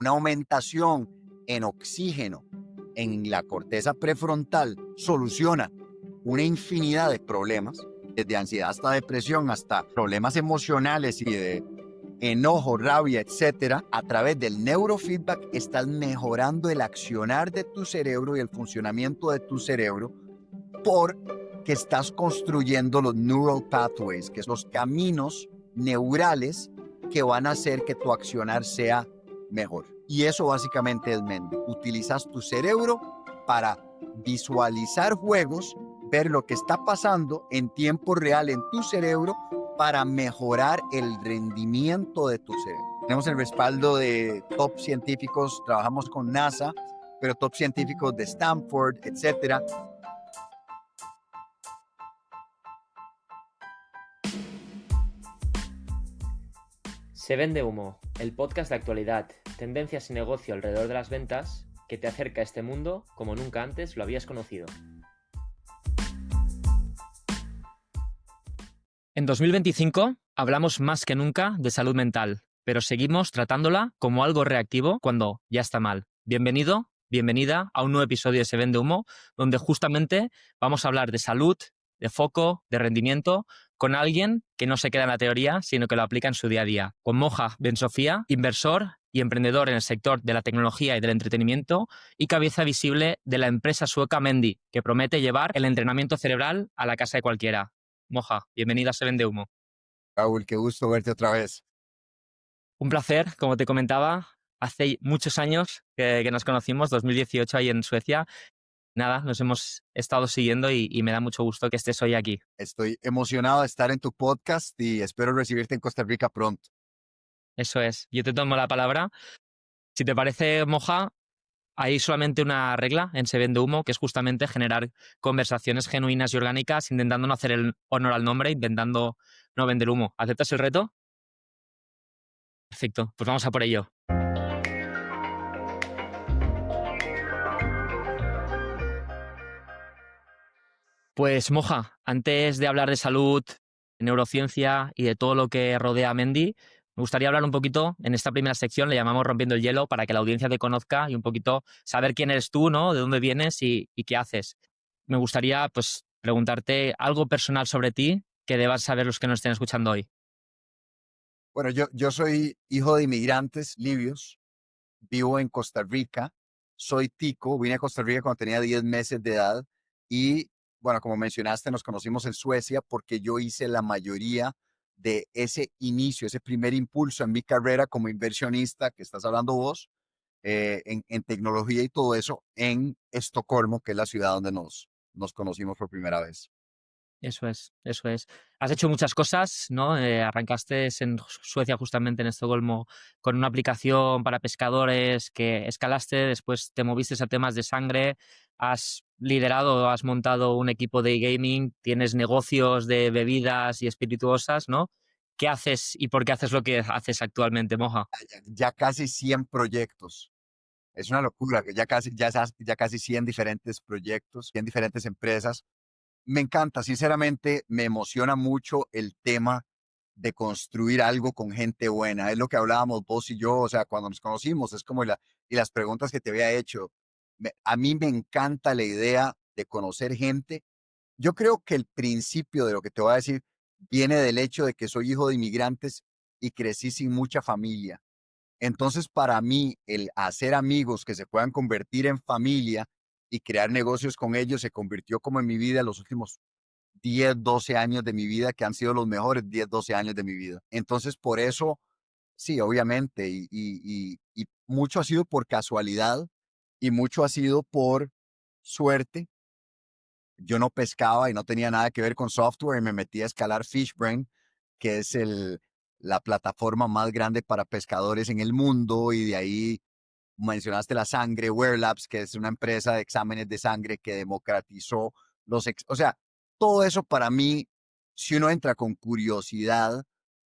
Una aumentación en oxígeno en la corteza prefrontal soluciona una infinidad de problemas, desde ansiedad hasta depresión, hasta problemas emocionales y de enojo, rabia, etcétera. A través del neurofeedback estás mejorando el accionar de tu cerebro y el funcionamiento de tu cerebro porque estás construyendo los neural pathways, que son los caminos neurales que van a hacer que tu accionar sea mejor. Y eso básicamente es Mendy. Utilizas tu cerebro para visualizar juegos, ver lo que está pasando en tiempo real en tu cerebro para mejorar el rendimiento de tu cerebro. Tenemos el respaldo de top científicos, trabajamos con NASA, pero top científicos de Stanford, etcétera. Se vende humo, el podcast de actualidad, tendencias y negocio alrededor de las ventas que te acerca a este mundo como nunca antes lo habías conocido. En 2025 hablamos más que nunca de salud mental, pero seguimos tratándola como algo reactivo cuando ya está mal. Bienvenido, bienvenida a un nuevo episodio de Se Vende Humo, donde justamente vamos a hablar de salud, de foco, de rendimiento, con alguien que no se queda en la teoría, sino que lo aplica en su día a día. Con Moja Bensofía, inversor y emprendedor en el sector de la tecnología y del entretenimiento y cabeza visible de la empresa sueca Mendy, que promete llevar el entrenamiento cerebral a la casa de cualquiera. Moja, bienvenida a Se Vende Humo. Raúl, qué gusto verte otra vez. Un placer, como te comentaba, hace muchos años que nos conocimos, 2018 ahí en Suecia. Nada, nos hemos estado siguiendo y me da mucho gusto que estés hoy aquí. Estoy emocionado de estar en tu podcast y espero recibirte en Costa Rica pronto. Eso es, yo te tomo la palabra. Si te parece, Moja, hay solamente una regla en Se Vende Humo, que es justamente generar conversaciones genuinas y orgánicas, intentando no hacer el honor al nombre, intentando no vender humo. ¿Aceptas el reto? Perfecto, pues vamos a por ello. Pues Moja, antes de hablar de salud, neurociencia y de todo lo que rodea a Mendy, me gustaría hablar un poquito, en esta primera sección le llamamos Rompiendo el Hielo, para que la audiencia te conozca y un poquito saber quién eres tú, ¿no? De dónde vienes y qué haces. Me gustaría pues preguntarte algo personal sobre ti que deban saber los que nos estén escuchando hoy. Bueno, yo soy hijo de inmigrantes libios, vivo en Costa Rica, soy tico, vine a Costa Rica cuando tenía 10 meses de edad y, bueno, como mencionaste, nos conocimos en Suecia porque yo hice la mayoría de ese inicio, ese primer impulso en mi carrera como inversionista, que estás hablando vos, en tecnología y todo eso, en Estocolmo, que es la ciudad donde nos conocimos por primera vez. Eso es, eso es. Has hecho muchas cosas, ¿no? Arrancaste en Suecia, justamente en Estocolmo, con una aplicación para pescadores que escalaste, después te moviste a temas de sangre, has liderado, has montado un equipo de gaming, tienes negocios de bebidas y espirituosas, ¿no? ¿Qué haces y por qué haces lo que haces actualmente, Moja? Ya casi 100 proyectos. Es una locura que ya casi 100 diferentes proyectos, 100 diferentes empresas. Me encanta, sinceramente, me emociona mucho el tema de construir algo con gente buena. Es lo que hablábamos vos y yo, o sea, cuando nos conocimos, es como y las preguntas que te había hecho. A mí me encanta la idea de conocer gente. Yo creo que el principio de lo que te voy a decir viene del hecho de que soy hijo de inmigrantes y crecí sin mucha familia. Entonces, para mí, el hacer amigos que se puedan convertir en familia y crear negocios con ellos se convirtió como en mi vida los últimos 10, 12 años de mi vida, que han sido los mejores 10, 12 años de mi vida. Entonces, por eso, sí, obviamente, y mucho ha sido por casualidad y mucho ha sido por suerte. Yo no pescaba y no tenía nada que ver con software y me metí a escalar FishBrain, que es la plataforma más grande para pescadores en el mundo, y de ahí mencionaste la sangre, Wear Labs, que es una empresa de exámenes de sangre que democratizó o sea, todo eso para mí, si uno entra con curiosidad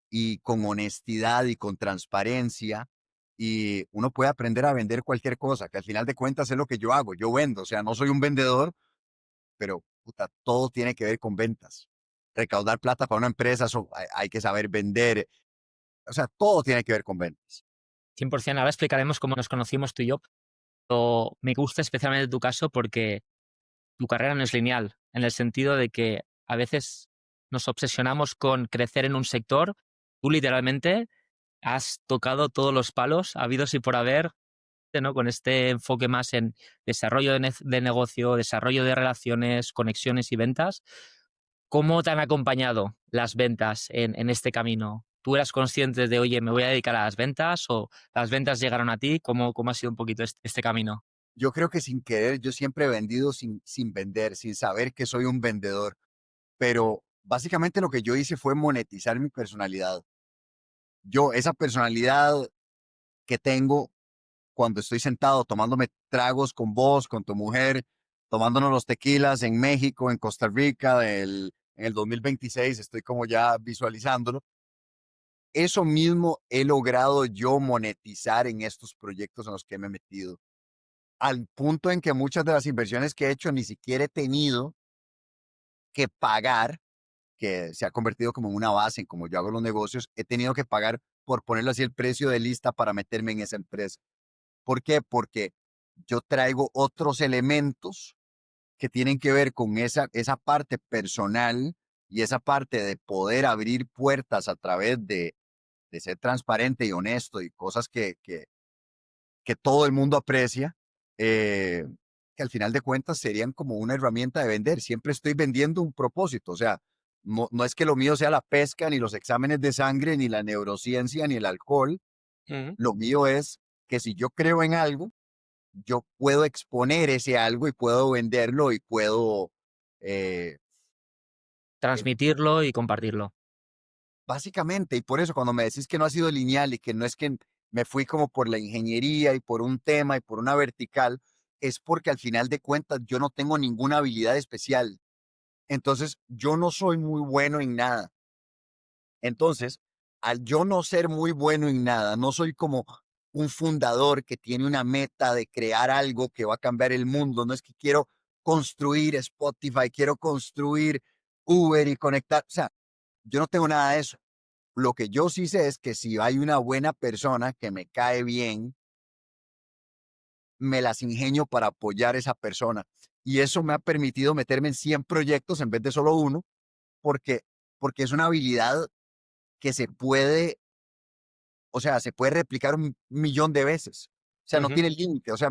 y con honestidad y con transparencia, y uno puede aprender a vender cualquier cosa, que al final de cuentas es lo que yo hago, yo vendo, o sea, no soy un vendedor, pero puta, todo tiene que ver con ventas. Recaudar plata para una empresa, hay que saber vender, o sea, todo tiene que ver con ventas. 100%. Ahora explicaremos cómo nos conocimos tú y yo. Pero me gusta especialmente tu caso porque tu carrera no es lineal, en el sentido de que a veces nos obsesionamos con crecer en un sector. Tú literalmente has tocado todos los palos habidos y por haber, ¿no? Con este enfoque más en desarrollo de negocio, desarrollo de relaciones, conexiones y ventas. ¿Cómo te han acompañado las ventas en este camino? ¿Tú eras consciente de, oye, me voy a dedicar a las ventas o las ventas llegaron a ti? ¿Cómo ha sido un poquito este camino? Yo creo que sin querer, yo siempre he vendido sin vender, sin saber que soy un vendedor, pero básicamente lo que yo hice fue monetizar mi personalidad. Esa personalidad que tengo cuando estoy sentado tomándome tragos con vos, con tu mujer, tomándonos los tequilas en México, en Costa Rica, en el 2026, estoy como ya visualizándolo. Eso mismo he logrado yo monetizar en estos proyectos en los que me he metido, al punto en que muchas de las inversiones que he hecho ni siquiera he tenido que pagar, que se ha convertido como en una base en cómo yo hago los negocios, he tenido que pagar por ponerlo así el precio de lista para meterme en esa empresa. ¿Por qué? Porque yo traigo otros elementos que tienen que ver con esa parte personal y esa parte de poder abrir puertas a través de ser transparente y honesto y cosas que todo el mundo aprecia, eh, que al final de cuentas serían como una herramienta de vender. Siempre estoy vendiendo un propósito, o sea, no es que lo mío sea la pesca, ni los exámenes de sangre, ni la neurociencia, ni el alcohol. Mm. Lo mío es que si yo creo en algo, yo puedo exponer ese algo y puedo venderlo y puedo, eh, eh, Transmitirlo y compartirlo. básicamente, y por eso cuando me decís que no ha sido lineal y que no es que me fui como por la ingeniería y por un tema y por una vertical, es porque al final de cuentas yo no tengo ninguna habilidad especial. Entonces, yo no soy muy bueno en nada. Entonces, al yo no ser muy bueno en nada, no soy como un fundador que tiene una meta de crear algo que va a cambiar el mundo. No es que quiero construir Spotify, quiero construir Uber y conectar. O sea, yo no tengo nada de eso. Lo que yo sí sé es que si hay una buena persona que me cae bien, me las ingenio para apoyar a esa persona. Y eso me ha permitido meterme en 100 proyectos en vez de solo uno, porque, porque es una habilidad que se puede, o sea, se puede replicar un millón de veces. O sea, no Ujú. tiene límite. O sea,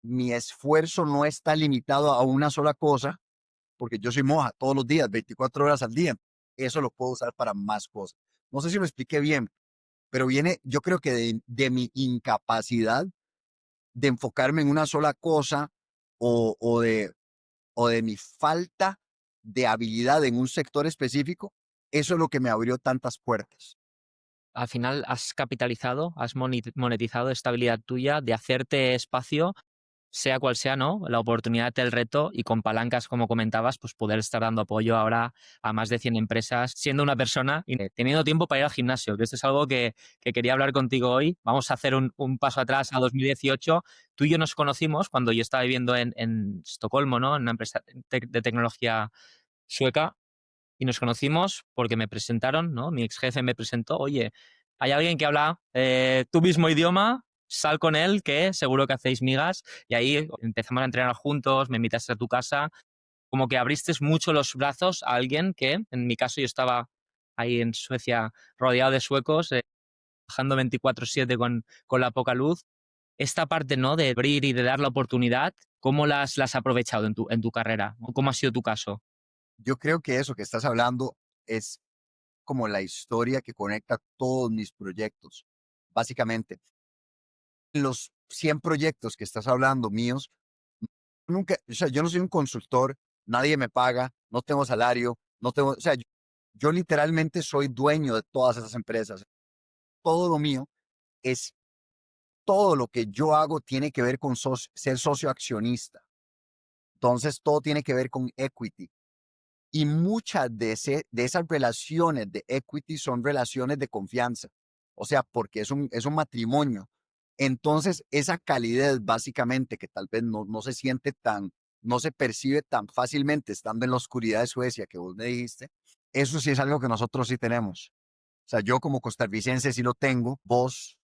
mi esfuerzo no está limitado a una sola cosa, porque yo soy moja todos los días, 24 horas al día. Eso lo puedo usar para más cosas. No sé si lo expliqué bien, pero viene, yo creo que de mi incapacidad de enfocarme en una sola cosa o, o, de, o de mi falta de habilidad en un sector específico, eso es lo que me abrió tantas puertas. Al final has capitalizado, has monetizado esta habilidad tuya de hacerte espacio, sea cual sea, ¿no? La oportunidad, el reto y con palancas, como comentabas, pues poder estar dando apoyo ahora a más de 100 empresas, siendo una persona y teniendo tiempo para ir al gimnasio, que esto es algo que quería hablar contigo hoy. Vamos a hacer un paso atrás a 2018. Tú y yo nos conocimos cuando yo estaba viviendo en Estocolmo, ¿no? En una empresa de tecnología sueca. Y nos conocimos porque me presentaron, ¿no? Mi ex jefe me presentó, oye, hay alguien que habla tu mismo idioma, sal con él, que seguro que hacéis migas. Y ahí empezamos a entrenar juntos, me invitaste a tu casa, como que abriste mucho los brazos a alguien que, en mi caso, yo estaba ahí en Suecia rodeado de suecos, trabajando 24/7 con la poca luz. Esta parte, ¿no? De abrir y de dar la oportunidad, ¿cómo las has aprovechado en tu carrera? ¿Cómo ha sido tu caso? Yo creo que eso que estás hablando es como la historia que conecta todos mis proyectos. Básicamente, los 100 proyectos que estás hablando míos, nunca, o sea, yo no soy un consultor, nadie me paga, no tengo salario, no tengo, o sea, yo literalmente soy dueño de todas esas empresas. Todo lo mío es, todo lo que yo hago tiene que ver con ser socio accionista. Entonces, todo tiene que ver con equity. Y muchas de esas relaciones de equity son relaciones de confianza. O sea, porque es un matrimonio. Entonces, esa calidez básicamente que tal vez no se siente tan, no se percibe tan fácilmente estando en la oscuridad de Suecia que vos me dijiste, eso sí es algo que nosotros sí tenemos. O sea, yo como costarricense sí lo tengo, vos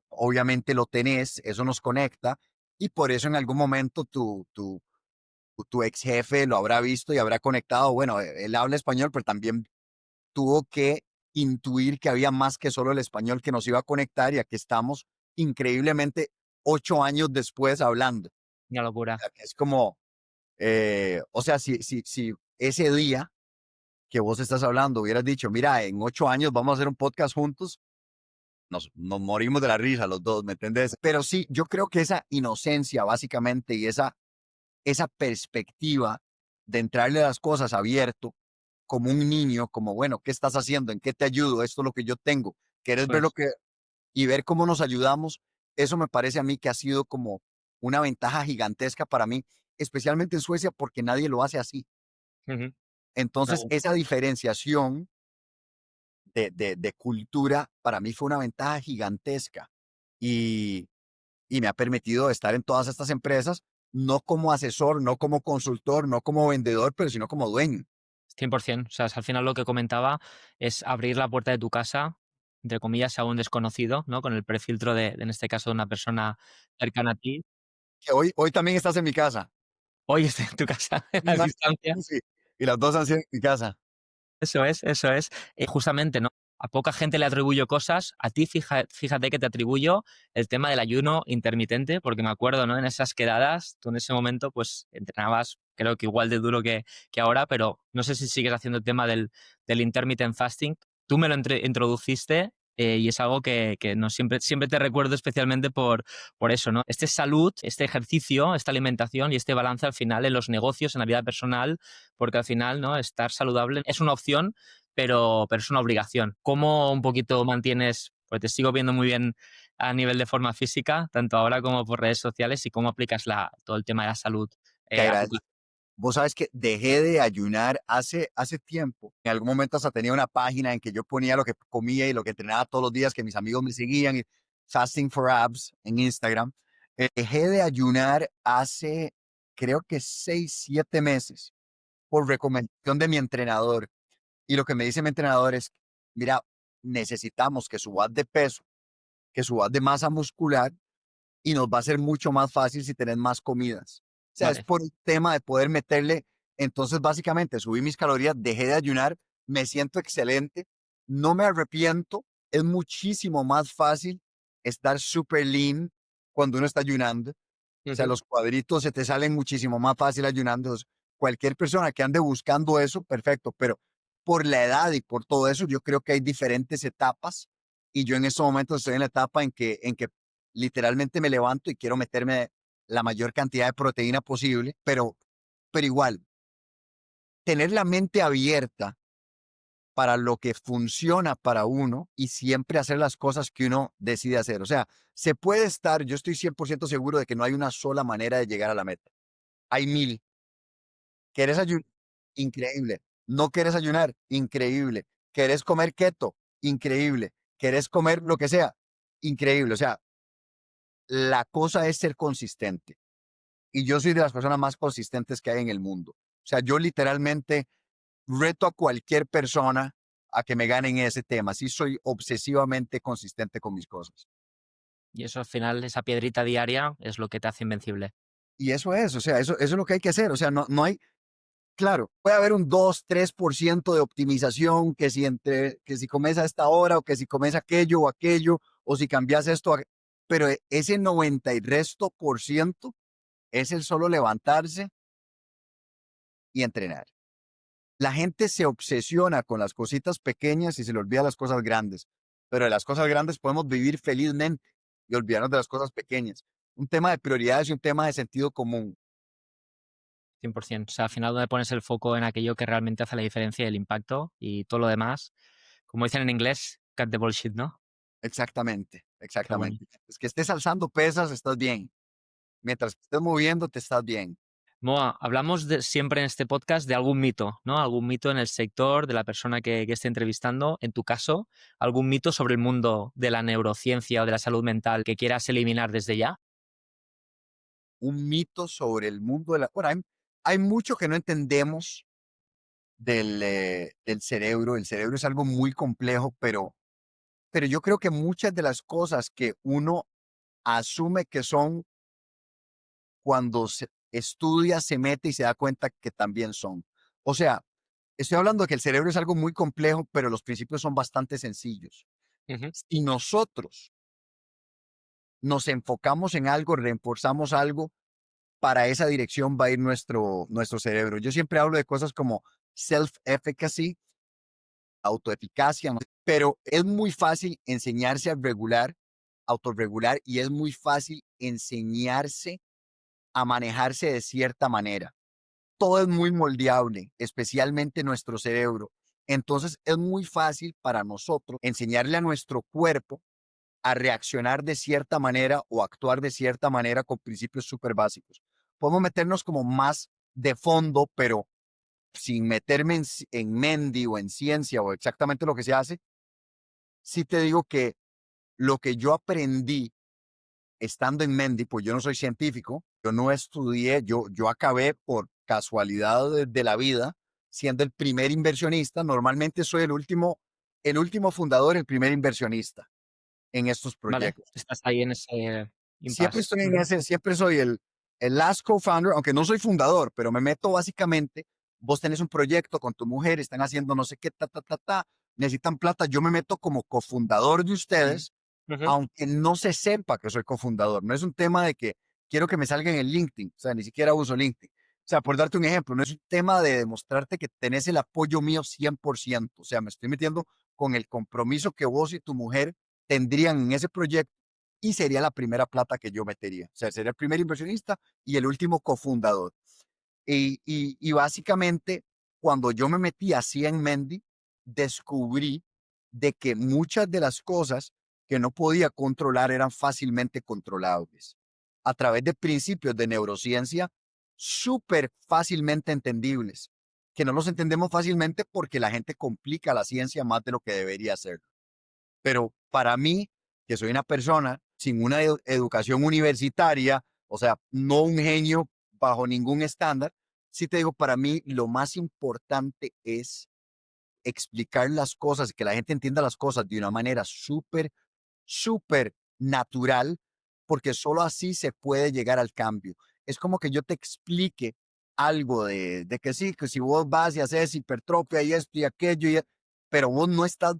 obviamente lo tenés, eso nos conecta y por eso en algún momento tu ex jefe lo habrá visto y habrá conectado. Bueno, él habla español, pero también tuvo que intuir que había más que solo el español que nos iba a conectar y aquí estamos increíblemente 8 años después hablando. Una O locura. sea, que es como, o sea, si ese día que vos estás hablando hubieras dicho, mira, en 8 años vamos a hacer un podcast juntos, nos morimos de la risa los dos, ¿me entendés? Pero sí, yo creo que esa inocencia básicamente y esa perspectiva de entrarle a las cosas abierto, como un niño, como, bueno, ¿qué estás haciendo? ¿En qué te ayudo? Esto es lo que yo tengo. ¿Quieres ver lo Pues, que y ver cómo nos ayudamos? Eso me parece a mí que ha sido como una ventaja gigantesca para mí, especialmente en Suecia, porque nadie lo hace así. ujú, Entonces, claro. esa diferenciación de cultura para mí fue una ventaja gigantesca y, y me ha permitido estar en todas estas empresas, no como asesor, no como consultor, no como vendedor, pero sino como dueño. 100%. O sea, al final lo que comentaba es abrir la puerta de tu casa, entre comillas, a un desconocido, ¿no? Con el prefiltro en este caso, de una persona cercana a ti. Que hoy también estás en mi casa. Hoy estoy en tu casa a Una- distancia. Sí, y las dos han sido en mi casa. Eso es, eso es. Justamente, ¿no? A poca gente le atribuyo cosas, a ti fíjate que te atribuyo el tema del ayuno intermitente, porque me acuerdo, ¿no? En esas quedadas, tú en ese momento pues entrenabas, creo que igual de duro que ahora, pero no sé si sigues haciendo el tema del intermittent fasting. Tú me lo introduciste y es algo que no, siempre te recuerdo especialmente por eso, ¿no? Este salud, este ejercicio, esta alimentación y este balance al final en los negocios, en la vida personal, porque al final, ¿no? Estar saludable es una opción, pero es una obligación. ¿Cómo un poquito mantienes, pues te sigo viendo muy bien a nivel de forma física, tanto ahora como por redes sociales, y cómo aplicas todo el tema de la salud Te a tu agradezco. casa? Vos sabes que dejé de ayunar hace tiempo. En algún momento hasta tenía una página en que yo ponía lo que comía y lo que entrenaba todos los días, que mis amigos me seguían, y Fasting for Abs en Instagram. Dejé de ayunar hace, creo que 6, 7 meses, por recomendación de mi entrenador. Y lo que me dice mi entrenador es, mira, necesitamos que subas de peso, que subas de masa muscular y nos va a ser mucho más fácil si tenés más comidas. O sea, es Vale. por un tema de poder meterle. Entonces, básicamente, subí mis calorías, dejé de ayunar, me siento excelente, no me arrepiento, es muchísimo más fácil estar súper lean cuando uno está ayunando. O sea, Ujú. los cuadritos se te salen muchísimo más fácil ayunando. Entonces, cualquier persona que ande buscando eso, perfecto, pero por la edad y por todo eso, yo creo que hay diferentes etapas y yo en este momento estoy en la etapa en que literalmente me levanto y quiero meterme la mayor cantidad de proteína posible, pero igual, tener la mente abierta para lo que funciona para uno y siempre hacer las cosas que uno decide hacer. O sea, se puede estar, yo estoy 100% seguro de que no hay una sola manera de llegar a la meta. Hay mil. ¿Quieres ayunar? Increíble. ¿No quieres ayunar? Increíble. ¿Quieres comer keto? Increíble. ¿Quieres comer lo que sea? Increíble. O sea, la cosa es ser consistente. Y yo soy de las personas más consistentes que hay en el mundo. O sea, yo literalmente reto a cualquier persona a que me gane en ese tema. Sí soy obsesivamente consistente con mis cosas. Y eso al final, esa piedrita diaria, es lo que te hace invencible. Y eso es, o sea, eso es lo que hay que hacer. O sea, no hay, claro, puede haber un 2, 3% de optimización, que si comes a esta hora, o que si comes aquello, o si cambias esto, pero ese 90 y resto por ciento es el solo levantarse y entrenar. La gente se obsesiona con las cositas pequeñas y se le olvida las cosas grandes, pero de las cosas grandes podemos vivir felizmente y olvidarnos de las cosas pequeñas. Un tema de prioridades y un tema de sentido común. 100%. O sea, al final donde pones el foco en aquello que realmente hace la diferencia y el impacto y todo lo demás, como dicen en inglés, cut the bullshit, ¿no? Exactamente, Qué bueno. exactamente. Es que estés alzando pesas, estás bien. Mientras que estés moviéndote, estás bien. Moa, hablamos siempre en este podcast de algún mito, ¿no? Algún mito en el sector de la persona que esté entrevistando. En tu caso, algún mito sobre el mundo de la neurociencia o de la salud mental que quieras eliminar desde ya. Un mito sobre el mundo de la... Bueno, hay mucho que no entendemos del cerebro. El cerebro es algo muy complejo, pero pero yo creo que muchas de las cosas que uno asume que son, cuando se estudia, se mete y se da cuenta que también son. O sea, estoy hablando de que el cerebro es algo muy complejo, pero los principios son bastante sencillos. Ujú. Si nosotros nos enfocamos en algo, reforzamos algo, para esa dirección va a ir nuestro cerebro. Yo siempre hablo de cosas como self-efficacy, autoeficacia, ¿no? Pero es muy fácil enseñarse a regular, autorregular, y es muy fácil enseñarse a manejarse de cierta manera. Todo es muy moldeable, especialmente nuestro cerebro. Entonces es muy fácil para nosotros enseñarle a nuestro cuerpo a reaccionar de cierta manera o actuar de cierta manera con principios súper básicos. Podemos meternos como más de fondo, pero sin meterme en Mendy o en ciencia o exactamente lo que se hace. Sí te digo que lo que yo aprendí estando en Mendy, pues yo no soy científico, yo no estudié, yo acabé por casualidad de la vida siendo el primer inversionista. Normalmente soy el último fundador, el primer inversionista en estos Vale, proyectos. estás ahí en ese Siempre impasse. estoy en Ujú. ese, siempre soy el last co-founder, aunque no soy fundador, pero me meto básicamente. Vos tenés un proyecto con tu mujer, están haciendo no sé qué, necesitan plata, yo me meto como cofundador de Mm. ustedes, Ujú. aunque no se sepa que soy cofundador. No es un tema de que quiero que me salga en el LinkedIn, o sea, ni siquiera uso LinkedIn. O sea, por darte un ejemplo, no es un tema de demostrarte que tenés el apoyo mío 100%. O sea, me estoy metiendo con el compromiso que vos y tu mujer tendrían en ese proyecto, y sería la primera plata que yo metería. O sea, sería el primer inversionista y el último cofundador. Y básicamente, cuando yo me metí así en Mendy, descubrí de que muchas de las cosas que no podía controlar eran fácilmente controlables a través de principios de neurociencia súper fácilmente entendibles, que no los entendemos fácilmente porque la gente complica la ciencia más de lo que debería ser. Pero para mí, que soy una persona sin una educación universitaria, o sea, no un genio bajo ningún estándar, sí te digo, para mí lo más importante es explicar las cosas, que la gente entienda las cosas de una manera súper, súper natural, porque solo así se puede llegar al cambio. Es como que yo te explique algo de que sí, que si vos vas y haces hipertrofia y esto y aquello, pero vos no estás,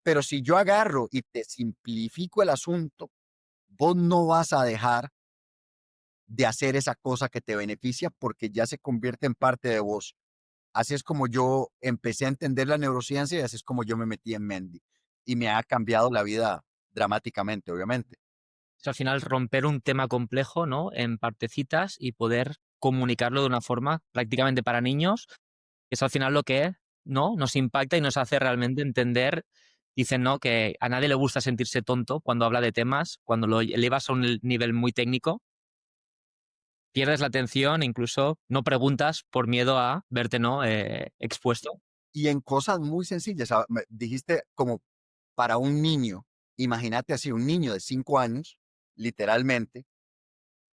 pero si yo agarro y te simplifico el asunto, vos no vas a dejar de hacer esa cosa que te beneficia porque ya se convierte en parte de vos. Así es como yo empecé a entender la neurociencia y así es como yo me metí en Mendy. Y me ha cambiado la vida dramáticamente, obviamente. Es al final romper un tema complejo, ¿no? En partecitas y poder comunicarlo de una forma prácticamente para niños, que es al final lo que, ¿no? Nos impacta y nos hace realmente entender. Dicen, ¿no? Que a nadie le gusta sentirse tonto cuando habla de temas, cuando lo elevas a un nivel muy técnico, pierdes la atención, incluso no preguntas por miedo a verte, ¿no? Expuesto. Y en cosas muy sencillas, dijiste como para un niño, imagínate así, un niño de 5 años, literalmente,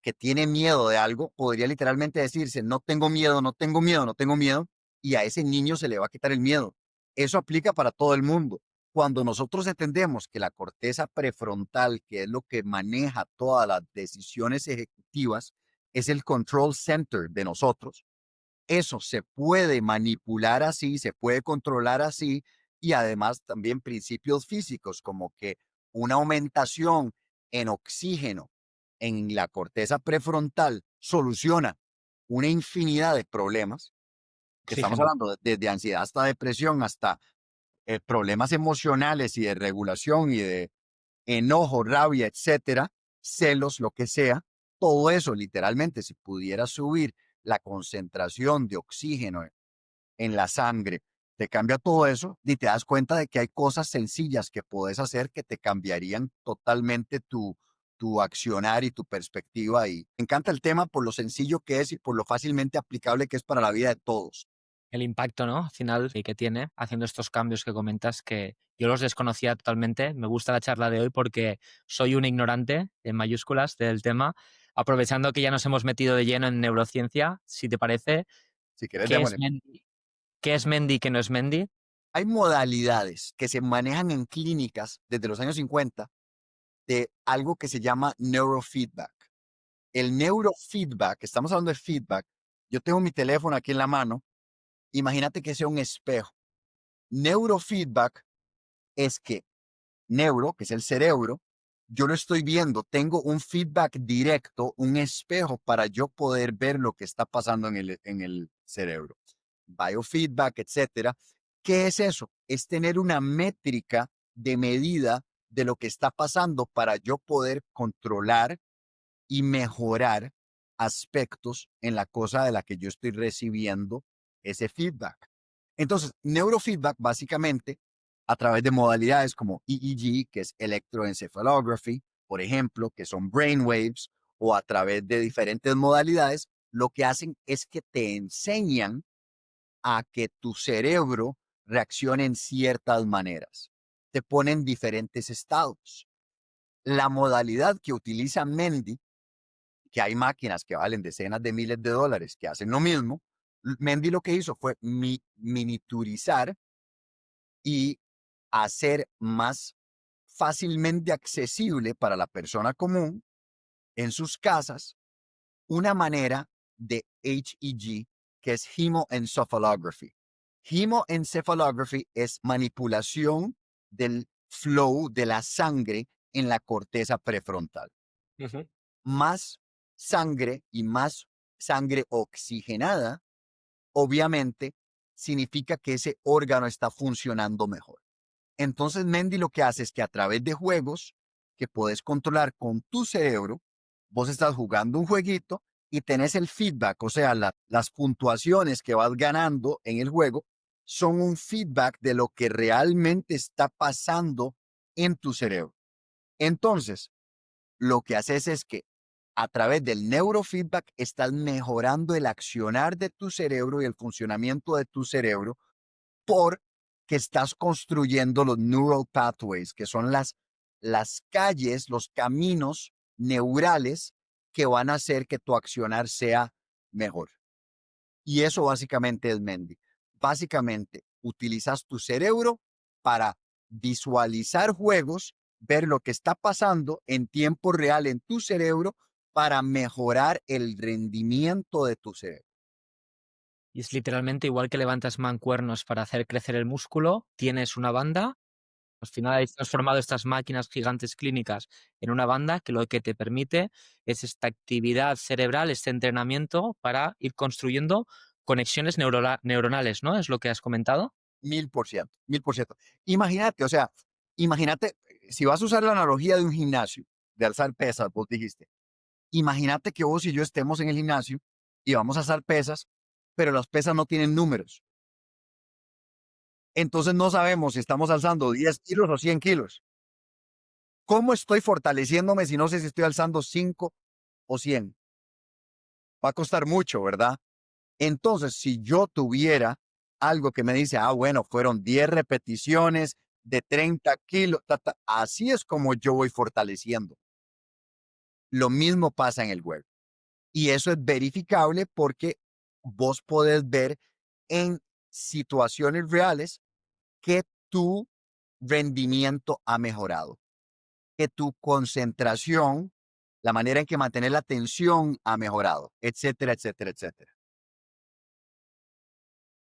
que tiene miedo de algo, podría literalmente decirse, no tengo miedo, no tengo miedo, no tengo miedo, y a ese niño se le va a quitar el miedo. Eso aplica para todo el mundo. Cuando nosotros entendemos que la corteza prefrontal, que es lo que maneja todas las decisiones ejecutivas, es el control center de nosotros, eso se puede manipular así, se puede controlar así, y además también principios físicos como que una aumentación en oxígeno en la corteza prefrontal soluciona una infinidad de problemas, que estamos Oxígeno. hablando desde ansiedad hasta depresión, hasta problemas emocionales y de regulación y de enojo, rabia, etcétera, celos, lo que sea. Todo eso, literalmente, si pudiera subir la concentración de oxígeno en la sangre, te cambia todo eso y te das cuenta de que hay cosas sencillas que puedes hacer que te cambiarían totalmente tu accionar y tu perspectiva. Y me encanta el tema por lo sencillo que es y por lo fácilmente aplicable que es para la vida de todos. El impacto, ¿no? Al final que tiene haciendo estos cambios que comentas, que yo los desconocía totalmente. Me gusta la charla de hoy porque soy un ignorante, en mayúsculas, del tema. Aprovechando que ya nos hemos metido de lleno en neurociencia, si te parece, Si quieres, ¿qué es démosle. Mendy? ¿Qué es Mendy y qué no es Mendy? Hay modalidades que se manejan en clínicas desde los años 50 de algo que se llama neurofeedback. El neurofeedback, estamos hablando de feedback. Yo tengo mi teléfono aquí en la mano. Imagínate que sea un espejo. Neurofeedback es que neuro, que es el cerebro, yo lo estoy viendo, tengo un feedback directo, un espejo para yo poder ver lo que está pasando en el cerebro. Biofeedback, etcétera. ¿Qué es eso? Es tener una métrica de medida de lo que está pasando para yo poder controlar y mejorar aspectos en la cosa de la que yo estoy recibiendo ese feedback. Entonces, neurofeedback básicamente a través de modalidades como EEG, que es electroencephalography, por ejemplo, que son brainwaves, o a través de diferentes modalidades, lo que hacen es que te enseñan a que tu cerebro reaccione en ciertas maneras. Te ponen diferentes estados. La modalidad que utiliza Mendy, que hay máquinas que valen decenas de miles de dólares que hacen lo mismo, Mendy lo que hizo fue miniaturizar y hacer más fácilmente accesible para la persona común en sus casas una manera de HEG, que es Hemoencephalography. Hemoencephalography es manipulación del flow de la sangre en la corteza prefrontal. Ujú. Más sangre y más sangre oxigenada, obviamente, significa que ese órgano está funcionando mejor. Entonces, Mendy lo que hace es que a través de juegos que puedes controlar con tu cerebro, vos estás jugando un jueguito y tenés el feedback, o sea, las puntuaciones que vas ganando en el juego son un feedback de lo que realmente está pasando en tu cerebro. Entonces, lo que haces es que a través del neurofeedback estás mejorando el accionar de tu cerebro y el funcionamiento de tu cerebro porque estás construyendo los neural pathways, que son las calles, los caminos neurales que van a hacer que tu accionar sea mejor. Y eso básicamente es Mendy. Básicamente, utilizas tu cerebro para visualizar juegos, ver lo que está pasando en tiempo real en tu cerebro para mejorar el rendimiento de tu cerebro. Y es literalmente igual que levantas mancuernos para hacer crecer el músculo, tienes una banda. Al final habéis transformado estas máquinas gigantes clínicas en una banda que lo que te permite es esta actividad cerebral, este entrenamiento para ir construyendo conexiones neuronales, ¿no? ¿Es lo que has comentado? 1000%, 1000%. Imagínate, o sea, imagínate, si vas a usar la analogía de un gimnasio, de alzar pesas, vos dijiste, imagínate que vos y yo estemos en el gimnasio y vamos a alzar pesas, pero las pesas no tienen números. Entonces no sabemos si estamos alzando 10 kilos o 100 kilos. ¿Cómo estoy fortaleciéndome si no sé si estoy alzando 5 o 100? Va a costar mucho, ¿verdad? Entonces, si yo tuviera algo que me dice, bueno, fueron 10 repeticiones de 30 kilos, así es como yo voy fortaleciendo. Lo mismo pasa en el juego. Y eso es verificable porque vos podés ver en situaciones reales que tu rendimiento ha mejorado, que tu concentración, la manera en que mantener la atención ha mejorado, etcétera, etcétera, etcétera.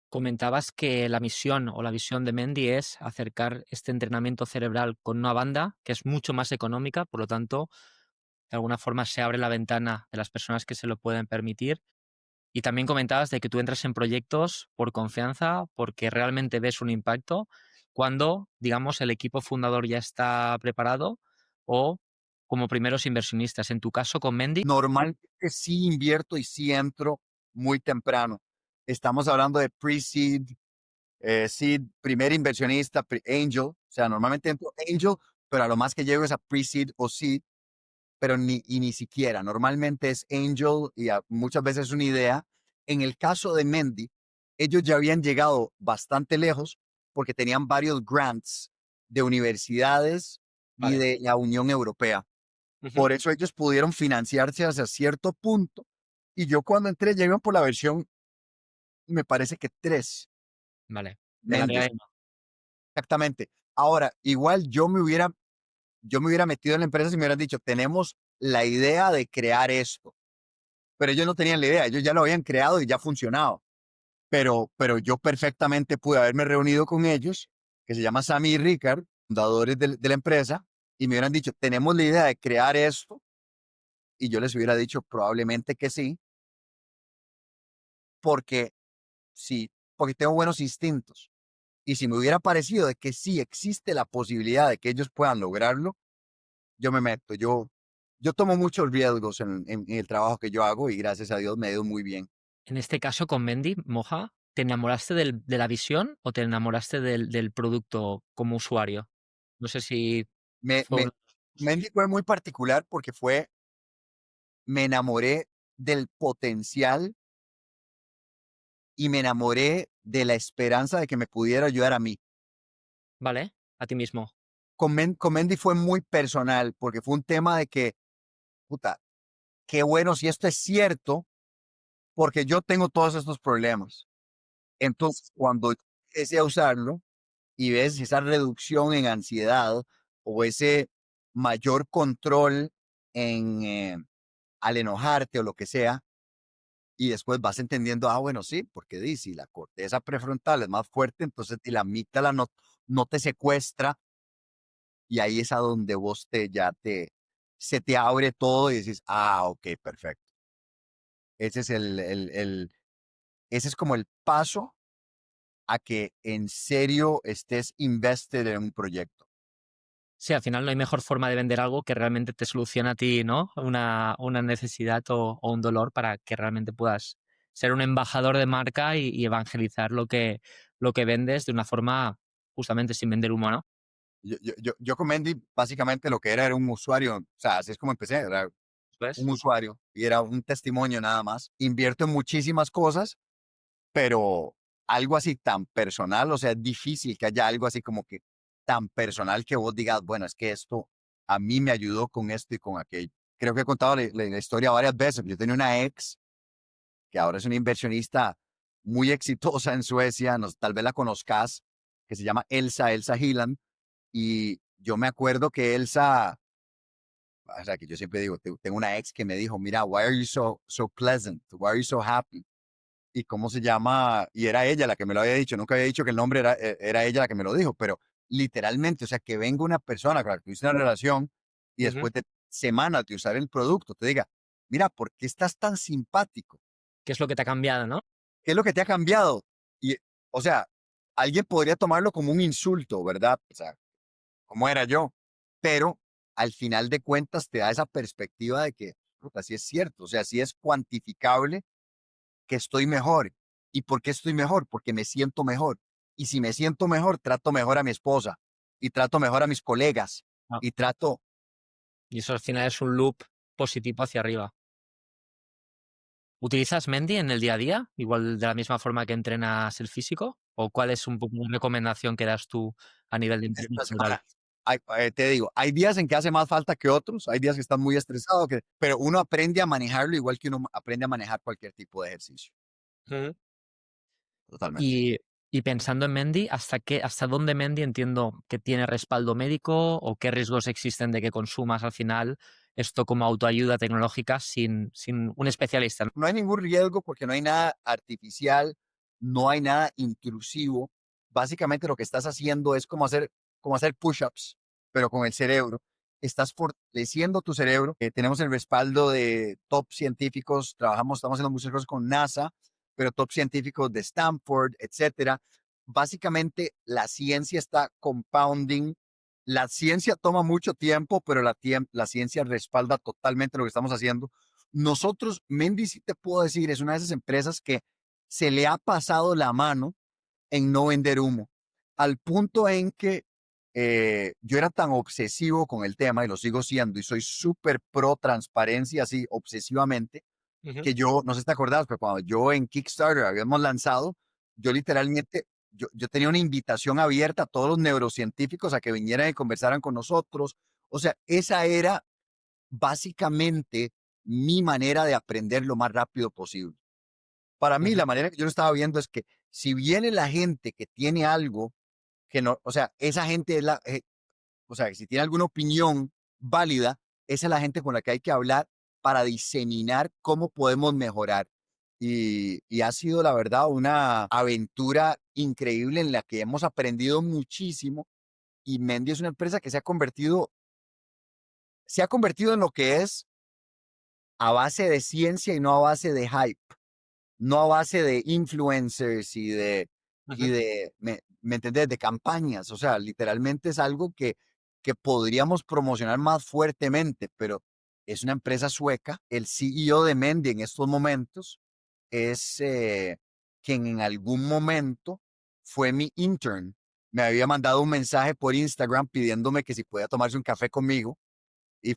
Comentabas que la misión o la visión de Mendy es acercar este entrenamiento cerebral con una banda que es mucho más económica, por lo tanto, de alguna forma se abre la ventana de las personas que se lo pueden permitir. Y también comentabas de que tú entras en proyectos por confianza, porque realmente ves un impacto, cuando, digamos, el equipo fundador ya está preparado o como primeros inversionistas. En tu caso, con Mendy. Normalmente sí invierto y sí entro muy temprano. Estamos hablando de pre-seed, seed, primer inversionista, angel. O sea, normalmente entro angel, pero a lo más que llego es a pre-seed o seed, pero ni siquiera. Normalmente es angel y muchas veces es una idea. En el caso de Mendy, ellos ya habían llegado bastante lejos porque tenían varios grants de universidades y Vale. de la Unión Europea. Ujú. Por eso ellos pudieron financiarse hasta cierto punto. Y yo cuando entré, llegan por la versión, me parece que 3, Vale. De la Méndez. DAE. exactamente. Ahora, igual yo me hubiera metido en la empresa si me hubieran dicho, tenemos la idea de crear esto, pero ellos no tenían la idea, ellos ya lo habían creado y ya funcionaba. Pero yo perfectamente pude haberme reunido con ellos, que se llama Sammy y Ricard, fundadores de la empresa, y me hubieran dicho, tenemos la idea de crear esto, y yo les hubiera dicho probablemente que sí, porque sí, porque tengo buenos instintos. Y si me hubiera parecido de que sí existe la posibilidad de que ellos puedan lograrlo, yo me meto. Yo tomo muchos riesgos en el trabajo que yo hago y gracias a Dios me ha ido muy bien. En este caso, con Mendy, Moja, ¿te enamoraste de la visión o te enamoraste del producto como usuario? No sé si Me, fue me, uno. Mendy fue muy particular porque me enamoré del potencial y me enamoré de la esperanza de que me pudiera ayudar a mí. ¿Vale? A ti mismo. Con Mendy fue muy personal porque fue un tema de que, puta, qué bueno si esto es cierto, porque yo tengo todos estos problemas. Entonces, cuando empecé a usarlo y ves esa reducción en ansiedad o ese mayor control al enojarte o lo que sea, y después vas entendiendo, bueno, sí, porque si la corteza prefrontal es más fuerte, entonces y la amígdala no te secuestra y ahí es a donde vos se te abre todo y dices, ok, perfecto. Ese es ese es como el paso a que en serio estés invested en un proyecto. Sí, al final no hay mejor forma de vender algo que realmente te soluciona a ti, ¿no? Una necesidad o un dolor para que realmente puedas ser un embajador de marca y evangelizar lo que vendes de una forma justamente sin vender humo, ¿no? Yo con Mendy básicamente lo que era un usuario, o sea, así es como empecé, era un ¿Ves? usuario y era un testimonio nada más. Invierto en muchísimas cosas, pero algo así tan personal, o sea, es difícil que haya algo así como que tan personal que vos digas, bueno, es que esto a mí me ayudó con esto y con aquello. Creo que he contado la historia varias veces. Yo tenía una ex que ahora es una inversionista muy exitosa en Suecia, tal vez la conozcas, que se llama Elsa Hyland, y yo me acuerdo que Elsa, o sea, que yo siempre digo, tengo una ex que me dijo, mira, why are you so pleasant? Why are you so happy? Y cómo se llama, y era ella la que me lo había dicho, nunca había dicho que el nombre era ella la que me lo dijo, pero literalmente, o sea, que venga una persona con la que tuviste una relación y Ujú. después de semanas de usar el producto, te diga, mira, ¿por qué estás tan simpático? ¿Qué es lo que te ha cambiado, no? ¿Qué es lo que te ha cambiado? Y, o sea, alguien podría tomarlo como un insulto, ¿verdad? O sea, ¿cómo era yo? Pero al final de cuentas te da esa perspectiva de que, puta, sí es cierto, o sea, sí es cuantificable que estoy mejor. ¿Y por qué estoy mejor? Porque me siento mejor. Y si me siento mejor, trato mejor a mi esposa y trato mejor a mis colegas Ah. y trato, Y eso al final es un loop positivo hacia arriba. ¿Utilizas Mendy en el día a día? Igual de la misma forma que entrenas el físico. ¿O cuál es un poco una recomendación que das tú a nivel de entreno esta general? semana. Te digo, hay días en que hace más falta que otros, hay días que están muy estresados, pero uno aprende a manejarlo igual que uno aprende a manejar cualquier tipo de ejercicio. Ujú. Totalmente. Y pensando en Mendy, hasta dónde Mendy entiendo que tiene respaldo médico o qué riesgos existen de que consumas al final esto como autoayuda tecnológica sin un especialista, ¿no? No hay ningún riesgo porque no hay nada artificial, no hay nada intrusivo. Básicamente lo que estás haciendo es como hacer push-ups, pero con el cerebro. Estás fortaleciendo tu cerebro. Tenemos el respaldo de top científicos, estamos haciendo muchas cosas con NASA, pero top científicos de Stanford, etcétera. Básicamente la ciencia está compounding. La ciencia toma mucho tiempo, pero la ciencia respalda totalmente lo que estamos haciendo. Nosotros, Mendy, sí te puedo decir, es una de esas empresas que se le ha pasado la mano en no vender humo, al punto en que yo era tan obsesivo con el tema y lo sigo siendo y soy súper pro transparencia, así obsesivamente, Ujú. que yo, no sé si te acordás, pero cuando yo en Kickstarter habíamos lanzado, yo literalmente, yo tenía una invitación abierta a todos los neurocientíficos a que vinieran y conversaran con nosotros. O sea, esa era básicamente mi manera de aprender lo más rápido posible. Para mí, Ujú. la manera que yo lo estaba viendo es que si viene la gente que tiene algo que no, o sea, esa gente es o sea, si tiene alguna opinión válida, esa es la gente con la que hay que hablar para diseminar cómo podemos mejorar. Y ha sido, la verdad, una aventura increíble en la que hemos aprendido muchísimo. Y Mendy es una empresa que se ha convertido en lo que es a base de ciencia y no a base de hype, no a base de influencers Ujú. ¿me entendés? De campañas. O sea, literalmente es algo que podríamos promocionar más fuertemente, pero es una empresa sueca. El CEO de Mendy en estos momentos es quien en algún momento fue mi intern. Me había mandado un mensaje por Instagram pidiéndome que si podía tomarse un café conmigo. Y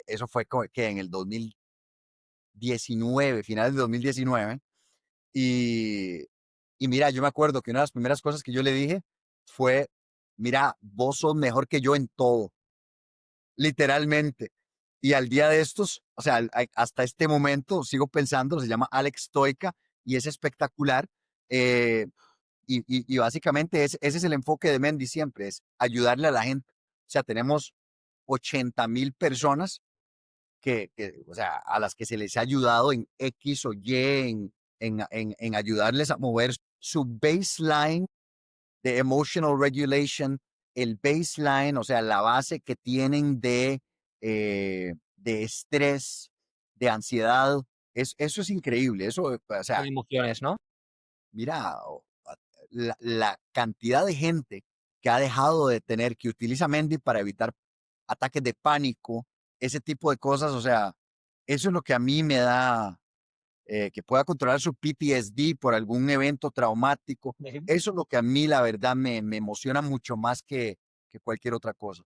eso fue que en el 2019, finales de 2019. Y, y mira, yo me acuerdo que una de las primeras cosas que yo le dije fue, mira, vos sos mejor que yo en todo, literalmente. Y al día de estos, o sea, hasta este momento sigo pensando, se llama Alex Stoica y es espectacular. eh, y básicamente ese es el enfoque de Mendy siempre, es ayudarle a la gente. O sea, tenemos 80,000 personas o sea, a las que se les ha ayudado en X o Y, en ayudarles a mover su baseline de emotional regulation, el baseline, o sea, la base que tienen de estrés, de ansiedad. Eso es increíble. Eso, o De sea, emociones, ¿no? mira, la cantidad de gente que ha dejado de tener, que utiliza Mendy para evitar ataques de pánico, ese tipo de cosas, o sea, eso es lo que a mí me da, que pueda controlar su PTSD por algún evento traumático. Ujú. Eso es lo que a mí, la verdad, me emociona mucho más que cualquier otra cosa.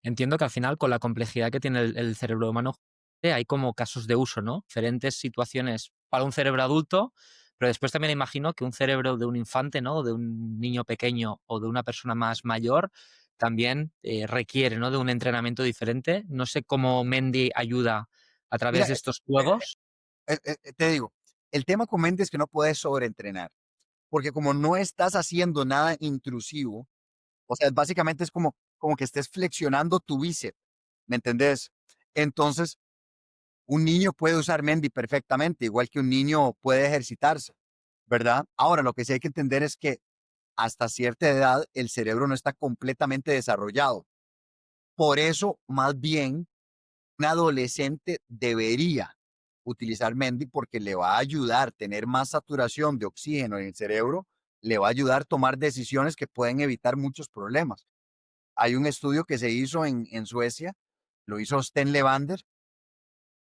Entiendo que al final, con la complejidad que tiene el cerebro humano, hay como casos de uso, ¿no? Diferentes situaciones para un cerebro adulto, pero después también imagino que un cerebro de un infante, ¿no? O de un niño pequeño o de una persona más mayor también requiere, ¿no? De un entrenamiento diferente. No sé cómo Mendy ayuda a Mira, través de estos juegos. te digo, el tema con mente es que no puedes sobreentrenar, porque como no estás haciendo nada intrusivo, o sea, básicamente es como que estés flexionando tu bíceps, ¿me entendés? Entonces, un niño puede usar Mendy perfectamente, igual que un niño puede ejercitarse, ¿verdad? Ahora, lo que sí hay que entender es que hasta cierta edad el cerebro no está completamente desarrollado. Por eso, más bien, un adolescente debería utilizar Mendy porque le va a ayudar a tener más saturación de oxígeno en el cerebro, le va a ayudar a tomar decisiones que pueden evitar muchos problemas. Hay un estudio que se hizo en Suecia, lo hizo Sten Levander,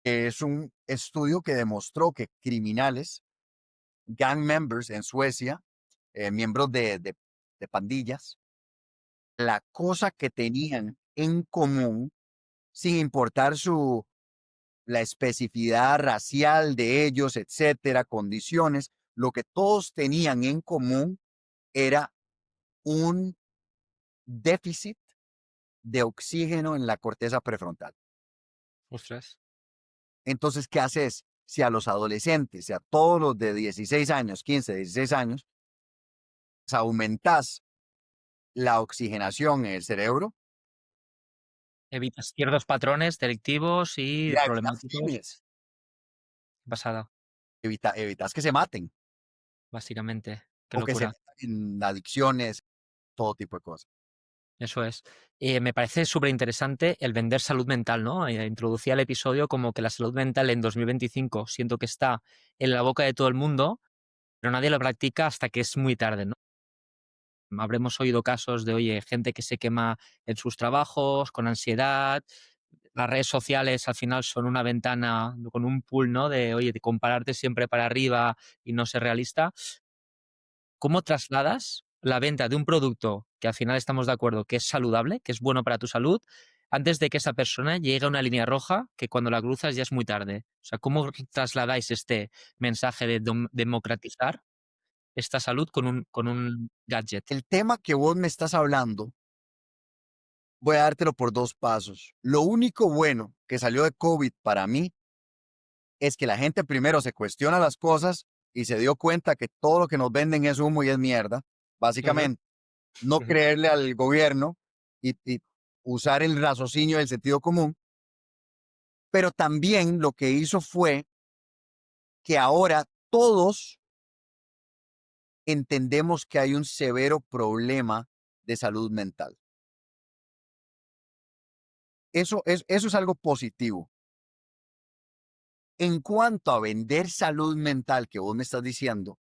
que es un estudio que demostró que criminales, gang members en Suecia, miembros de pandillas, la cosa que tenían en común, sin importar la especificidad racial de ellos, etcétera, condiciones, lo que todos tenían en común era un déficit de oxígeno en la corteza prefrontal. Ostras. Entonces, ¿qué haces? Si a los adolescentes, si a todos los de 16 años, 15, 16 años, aumentas la oxigenación en el cerebro, Evitas ciertos patrones delictivos y mira, evitas problemáticos. crímenes, Pasada, evitas que se maten básicamente. Qué o que se locura. metan en adicciones, todo tipo de cosas. Eso es. Me parece súper interesante el vender salud mental, ¿no? Introducía el episodio como que la salud mental en 2025 siento que está en la boca de todo el mundo, pero nadie lo practica hasta que es muy tarde, ¿no? Habremos oído casos de, oye, gente que se quema en sus trabajos, con ansiedad. Las redes sociales al final son una ventana con un pool, ¿no? De, oye, de compararte siempre para arriba y no ser realista. ¿Cómo trasladas la venta de un producto que al final estamos de acuerdo que es saludable, que es bueno para tu salud, antes de que esa persona llegue a una línea roja que cuando la cruzas ya es muy tarde? O sea, ¿cómo trasladáis este mensaje de democratizar esta salud con un gadget? El tema que vos me estás hablando, voy a dártelo por dos pasos. Lo único bueno que salió de COVID para mí es que la gente primero se cuestiona las cosas y se dio cuenta que todo lo que nos venden es humo y es mierda, Ujú. básicamente. no Ujú. creerle al gobierno y usar el raciocinio del sentido común, pero también lo que hizo fue que ahora todos entendemos que hay un severo problema de salud mental. Eso es algo positivo. En cuanto a vender salud mental que vos me estás diciendo,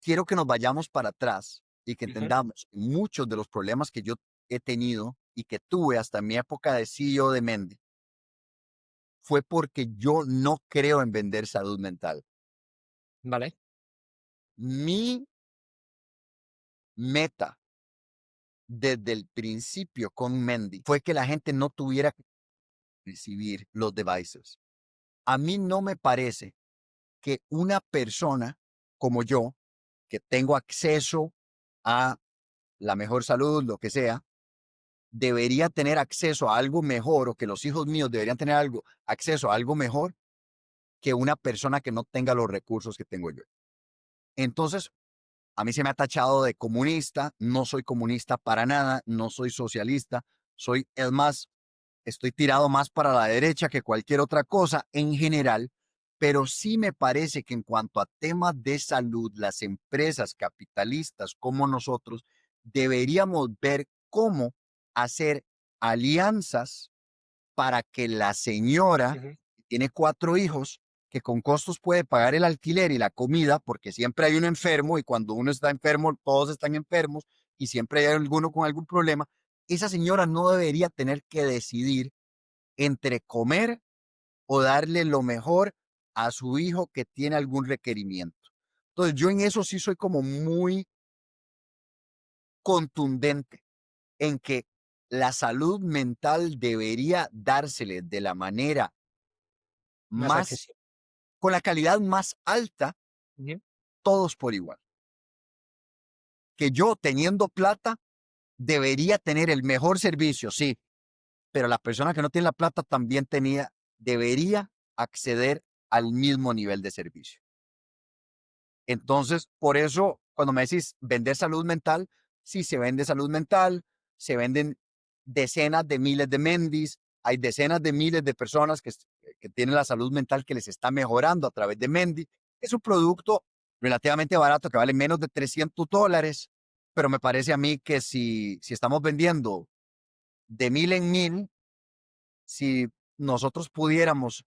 quiero que nos vayamos para atrás y que Ujú. entendamos muchos de los problemas que yo he tenido y que tuve hasta mi época de CEO de Mendy fue porque yo no creo en vender salud mental. Vale. Mi meta desde el principio con Mendy fue que la gente no tuviera que recibir los devices. A mí no me parece que una persona como yo, que tengo acceso a la mejor salud, lo que sea, debería tener acceso a algo mejor o que los hijos míos deberían tener acceso a algo mejor que una persona que no tenga los recursos que tengo yo. Entonces, a mí se me ha tachado de comunista, no soy comunista para nada, no soy socialista, es más, estoy tirado más para la derecha que cualquier otra cosa en general, pero sí me parece que en cuanto a temas de salud, las empresas capitalistas como nosotros deberíamos ver cómo hacer alianzas para que la señora Ujú. que tiene 4 hijos, que con costos puede pagar el alquiler y la comida, porque siempre hay un enfermo y cuando uno está enfermo, todos están enfermos y siempre hay alguno con algún problema, esa señora no debería tener que decidir entre comer o darle lo mejor a su hijo que tiene algún requerimiento. Entonces, yo en eso sí soy como muy contundente en que la salud mental debería dársele de la manera Más más, accesible. con la calidad más alta, Ujú. todos por igual. Que yo teniendo plata debería tener el mejor servicio, sí, pero la persona que no tiene la plata también debería acceder al mismo nivel de servicio. Entonces, por eso, cuando me decís vender salud mental, sí se vende salud mental, se venden decenas de miles de Mendis, hay decenas de miles de personas que tienen la salud mental que les está mejorando a través de Mendy. Es un producto relativamente barato que vale menos de $300, pero me parece a mí que si estamos vendiendo de 1000 en 1000, si nosotros pudiéramos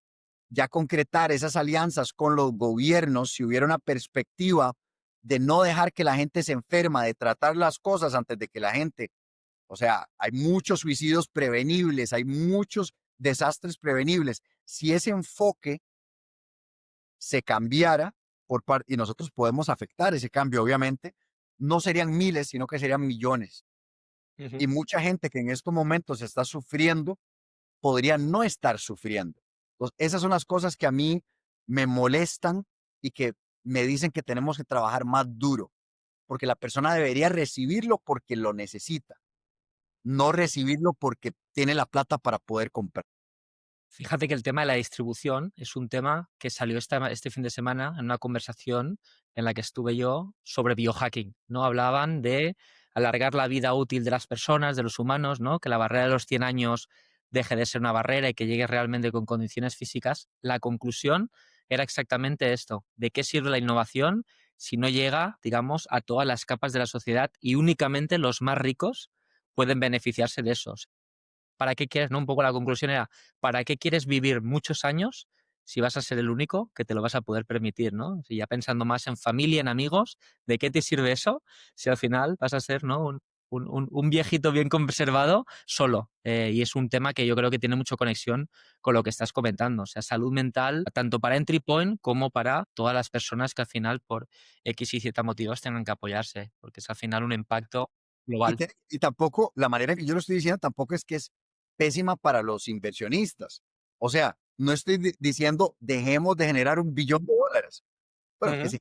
ya concretar esas alianzas con los gobiernos, si hubiera una perspectiva de no dejar que la gente se enferma, de tratar las cosas antes de que la gente, o sea, hay muchos suicidios prevenibles, hay muchos desastres prevenibles. Si ese enfoque se cambiara y nosotros podemos afectar ese cambio, obviamente, no serían miles, sino que serían millones. Ujú. Y mucha gente que en estos momentos está sufriendo podría no estar sufriendo. Entonces, esas son las cosas que a mí me molestan y que me dicen que tenemos que trabajar más duro, porque la persona debería recibirlo porque lo necesita, no recibirlo porque tiene la plata para poder comprar. Fíjate que el tema de la distribución es un tema que salió este fin de semana en una conversación en la que estuve yo sobre biohacking, ¿no? Hablaban de alargar la vida útil de las personas, de los humanos, ¿no? Que la barrera de los 100 años deje de ser una barrera y que llegue realmente con condiciones físicas. La conclusión era exactamente esto: ¿de qué sirve la innovación si no llega, digamos, a todas las capas de la sociedad y únicamente los más ricos pueden beneficiarse de eso? ¿Para qué quieres? ¿No? Un poco la conclusión era, ¿para qué quieres vivir muchos años si vas a ser el único que te lo vas a poder permitir, ¿no? Si ya pensando más en familia, en amigos, ¿de qué te sirve eso si al final vas a ser, ¿no? Un viejito bien conservado solo? Y es un tema que yo creo que tiene mucha conexión con lo que estás comentando. O sea, salud mental, tanto para Entry Point como para todas las personas que al final, por X y Z motivos, tengan que apoyarse, porque es al final un impacto global. Y tampoco, la manera que yo lo estoy diciendo, tampoco es que es pésima para los inversionistas. O sea, no estoy diciendo dejemos de generar $1 billón, pero que Ujú. sí,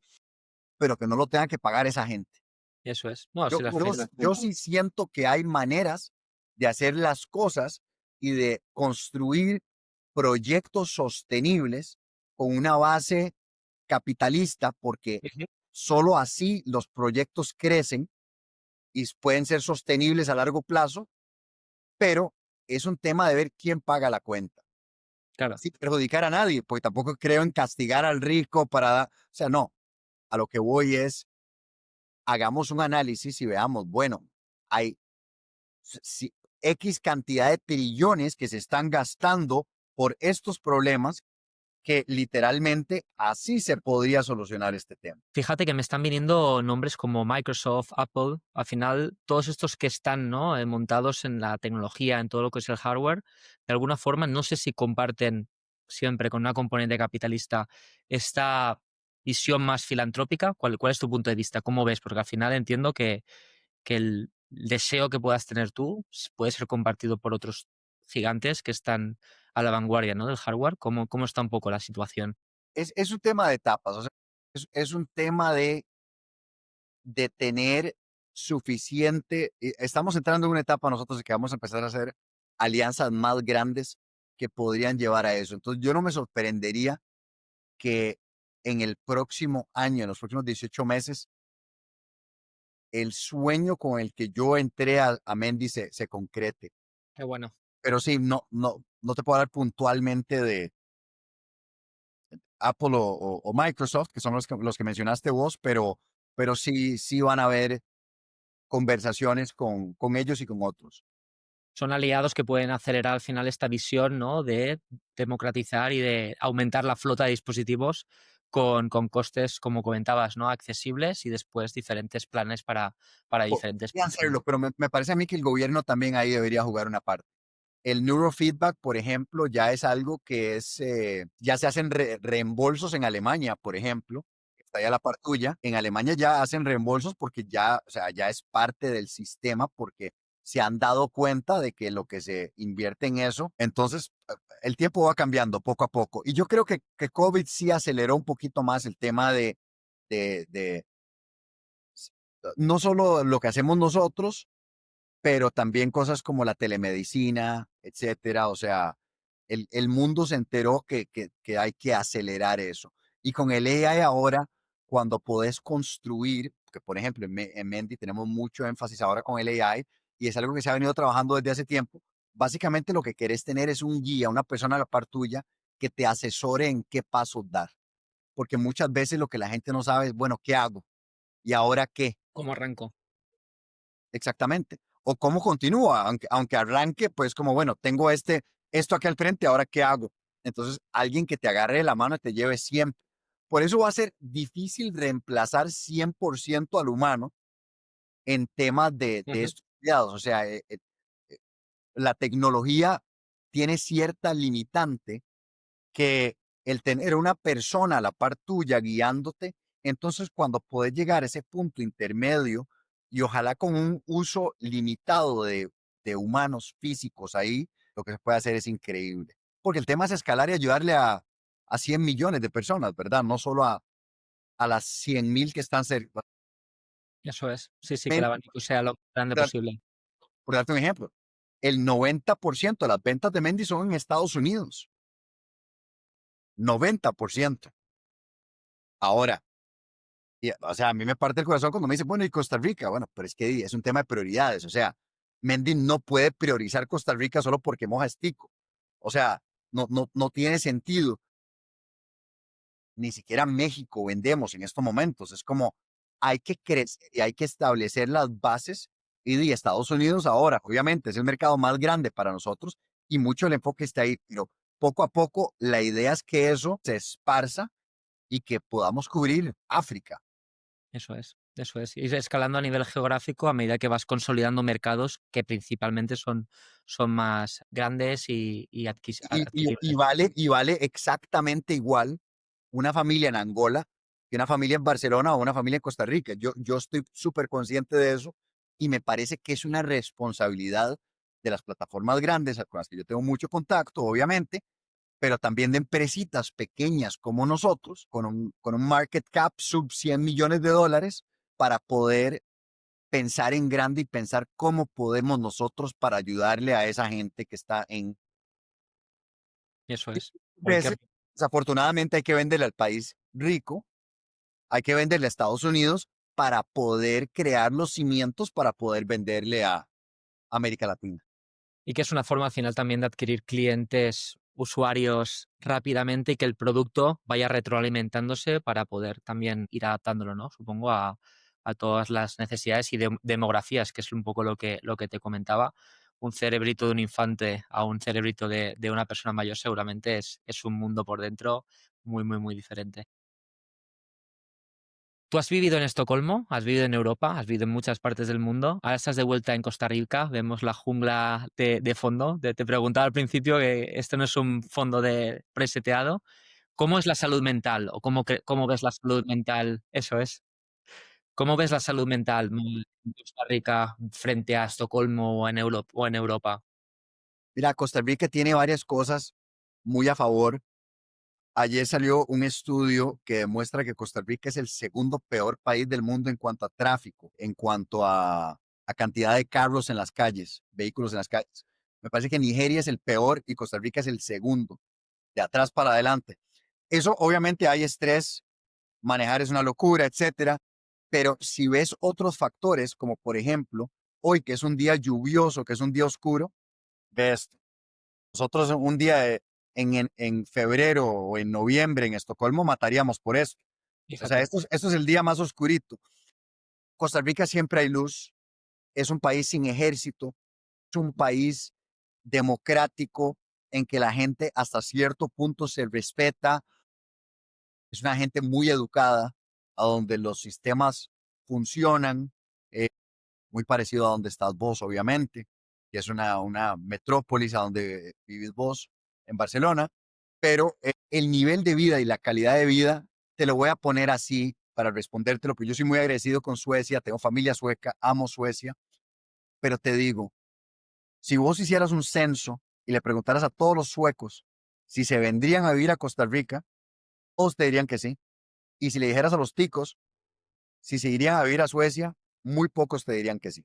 pero que no lo tenga que pagar esa gente. Eso es. No, Yo, sí, al yo, final. yo sí siento que hay maneras de hacer las cosas y de construir proyectos sostenibles con una base capitalista, porque Ujú. solo así los proyectos crecen y pueden ser sostenibles a largo plazo, pero es un tema de ver quién paga la cuenta. Claro. Sin perjudicar a nadie, porque tampoco creo en castigar al rico o sea, no, a lo que voy es, hagamos un análisis y veamos, bueno, hay X cantidad de trillones que se están gastando por estos problemas que literalmente así se podría solucionar este tema. Fíjate que me están viniendo nombres como Microsoft, Apple. Al final, todos estos que están, ¿no? Montados en la tecnología, en todo lo que es el hardware, de alguna forma, no sé si comparten siempre con una componente capitalista esta visión más filantrópica. ¿Cuál es tu punto de vista? ¿Cómo ves? Porque al final entiendo que el deseo que puedas tener tú puede ser compartido por otros gigantes que están a la vanguardia, ¿no? Del hardware. ¿Cómo está un poco la situación? Es un tema de etapas, o sea, es un tema de tener suficiente, estamos entrando en una etapa nosotros de que vamos a empezar a hacer alianzas más grandes que podrían llevar a eso. Entonces, yo no me sorprendería que en el próximo año, en los próximos 18 meses, el sueño con el que yo entré a Mendy se concrete. Qué bueno. Pero sí, no te puedo hablar puntualmente de Apple o Microsoft, que son los que mencionaste vos, pero sí van a haber conversaciones con ellos y con otros. Son aliados que pueden acelerar al final esta visión, ¿no? De democratizar y de aumentar la flota de dispositivos con costes, como comentabas, ¿no? Accesibles y después diferentes planes para diferentes Podrían personas. hacerlo, pero me parece a mí que el gobierno también ahí debería jugar una parte. El neurofeedback, por ejemplo, ya es algo que ya se hacen reembolsos en Alemania, por ejemplo, que está ya la par tuya. En Alemania ya hacen reembolsos porque ya, o sea, ya es parte del sistema porque se han dado cuenta de que lo que se invierte en eso, entonces el tiempo va cambiando poco a poco. Y yo creo que COVID sí aceleró un poquito más el tema de no solo lo que hacemos nosotros, pero también cosas como la telemedicina, etcétera. O sea, el mundo se enteró que hay que acelerar eso. Y con el AI ahora, cuando podés construir, que por ejemplo en Mendy tenemos mucho énfasis ahora con el AI, y es algo que se ha venido trabajando desde hace tiempo, básicamente lo que querés tener es un guía, una persona a la par tuya que te asesore en qué pasos dar. Porque muchas veces lo que la gente no sabe es, bueno, ¿qué hago? ¿Y ahora qué? ¿Cómo arranco? Exactamente. O cómo continúa, aunque arranque, pues como, bueno, tengo esto aquí al frente, ahora qué hago. Entonces, alguien que te agarre de la mano y te lleve siempre. Por eso va a ser difícil reemplazar 100% al humano en temas de Ujú. estos cuidados. O sea, eh, la tecnología tiene cierta limitante que el tener una persona a la par tuya guiándote, entonces cuando puedes llegar a ese punto intermedio y ojalá con un uso limitado de humanos físicos ahí, lo que se puede hacer es increíble. Porque el tema es escalar y ayudarle a 100 millones de personas, ¿verdad? No solo a las 100.000 que están cerca. Eso es. Sí, sí, que el abanico sea lo grande Por posible. por darte un ejemplo, el 90% de las ventas de Mendy son en Estados Unidos. 90%. Ahora, o sea, a mí me parte el corazón cuando me dicen, bueno, y Costa Rica, bueno, pero es que es un tema de prioridades, o sea, Mendy no puede priorizar Costa Rica solo porque moja estico, o sea, no tiene sentido, ni siquiera México vendemos en estos momentos, es como hay que crecer y hay que establecer las bases y de Estados Unidos ahora, obviamente, es el mercado más grande para nosotros y mucho el enfoque está ahí, pero poco a poco la idea es que eso se esparza y que podamos cubrir África. Eso es. Eso es. Ir escalando a nivel geográfico a medida que vas consolidando mercados que principalmente son más grandes y Y adquiribles. vale exactamente igual una familia en Angola que una familia en Barcelona o una familia en Costa Rica. Yo estoy súper consciente de eso y me parece que es una responsabilidad de las plataformas grandes con las que yo tengo mucho contacto, obviamente, pero también de empresitas pequeñas como nosotros, con un market cap sub 100 millones de dólares, para poder pensar en grande y pensar cómo podemos nosotros para ayudarle a esa gente que está en Eso es. veces, desafortunadamente hay que venderle al país rico, hay que venderle a Estados Unidos para poder crear los cimientos para poder venderle a América Latina. Y que es una forma al final también de adquirir clientes, usuarios rápidamente y que el producto vaya retroalimentándose para poder también ir adaptándolo, ¿no? Supongo a todas las necesidades y demografías, que es un poco lo que te comentaba. Un cerebrito de un infante a un cerebrito de una persona mayor seguramente es un mundo por dentro muy, muy, muy diferente. ¿Tú has vivido en Estocolmo? ¿Has vivido en Europa? ¿Has vivido en muchas partes del mundo? Ahora estás de vuelta en Costa Rica, vemos la jungla de fondo. Te preguntaba al principio que esto no es un fondo preseteado. ¿Cómo es la salud mental? ¿O cómo ves la salud mental? Eso es. ¿Cómo ves la salud mental en Costa Rica frente a Estocolmo o en Europa? Mira, Costa Rica tiene varias cosas muy a favor. Ayer salió un estudio que demuestra que Costa Rica es el segundo peor país del mundo en cuanto a tráfico, en cuanto a cantidad de carros en las calles, vehículos en las calles. Me parece que Nigeria es el peor y Costa Rica es el segundo, de atrás para adelante. Eso obviamente hay estrés, manejar es una locura, etcétera, pero si ves otros factores, como por ejemplo, hoy que es un día lluvioso, que es un día oscuro, ves, nosotros un día en febrero o en noviembre en Estocolmo mataríamos por esto. O sea, Fíjate. esto es el día más oscurito. Costa Rica siempre hay luz, es un país sin ejército, es un país democrático en que la gente hasta cierto punto se respeta, es una gente muy educada, a donde los sistemas funcionan, eh, muy parecido a donde estás vos, obviamente, que es una metrópolis a donde vivís vos, en Barcelona, pero el nivel de vida y la calidad de vida, te lo voy a poner así para respondértelo, porque yo soy muy agradecido con Suecia, tengo familia sueca, amo Suecia, pero te digo, si vos hicieras un censo y le preguntaras a todos los suecos si se vendrían a vivir a Costa Rica, todos te dirían que sí. Y si le dijeras a los ticos si se irían a vivir a Suecia, muy pocos te dirían que sí.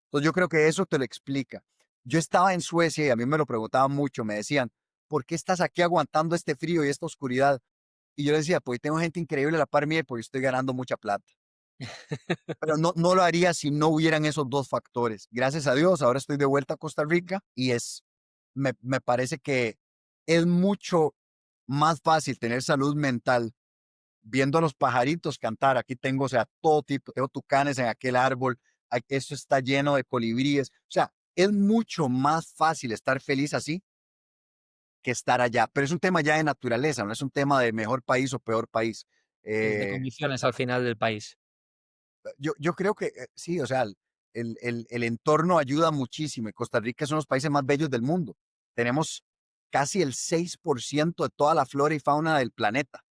Entonces yo creo que eso te lo explica. Yo estaba en Suecia y a mí me lo preguntaban mucho, me decían, ¿por qué estás aquí aguantando este frío y esta oscuridad? Y yo les decía, pues tengo gente increíble a la par mía porque estoy ganando mucha plata. Pero no lo haría si no hubieran esos dos factores. Gracias a Dios, ahora estoy de vuelta a Costa Rica y me parece que es mucho más fácil tener salud mental viendo a los pajaritos cantar. Aquí tengo, o sea, todo tipo, tengo tucanes en aquel árbol, esto está lleno de colibríes. O sea, es mucho más fácil estar feliz así que estar allá. Pero es un tema ya de naturaleza, no es un tema de mejor país o peor país. De Eh, condiciones al final del país. yo creo que sí, o sea, el entorno ayuda muchísimo. Y Costa Rica es uno de los países más bellos del mundo. Tenemos casi el 6% de toda la flora y fauna del planeta.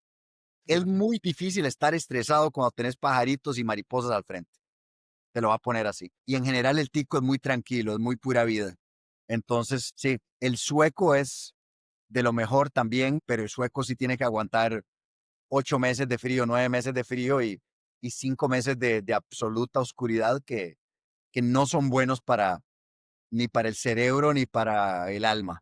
Es Fíjate. muy difícil estar estresado cuando tenés pajaritos y mariposas al frente. Te lo va a poner así. Y en general el tico es muy tranquilo, es muy pura vida. Entonces, sí, el sueco es de lo mejor también, pero el sueco sí tiene que aguantar 8 meses de frío, 9 meses de frío y 5 meses de absoluta oscuridad que no son buenos para ni para el cerebro ni para el alma.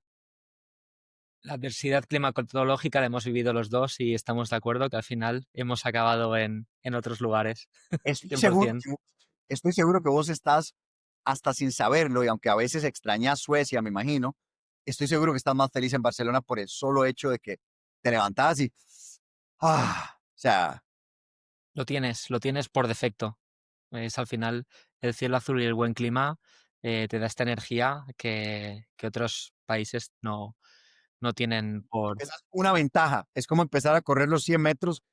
La adversidad climatológica la hemos vivido los dos y estamos de acuerdo que al final hemos acabado en otros lugares. Estoy seguro 100%. estoy seguro que vos estás hasta sin saberlo, y aunque a veces extrañas Suecia, me imagino, estoy seguro que estás más feliz en Barcelona por el solo hecho de que te levantás y, o sea, Lo tienes por defecto. Es al final el cielo azul y el buen clima te da esta energía que otros países no tienen esa es una ventaja. Es como empezar a correr los 100 metros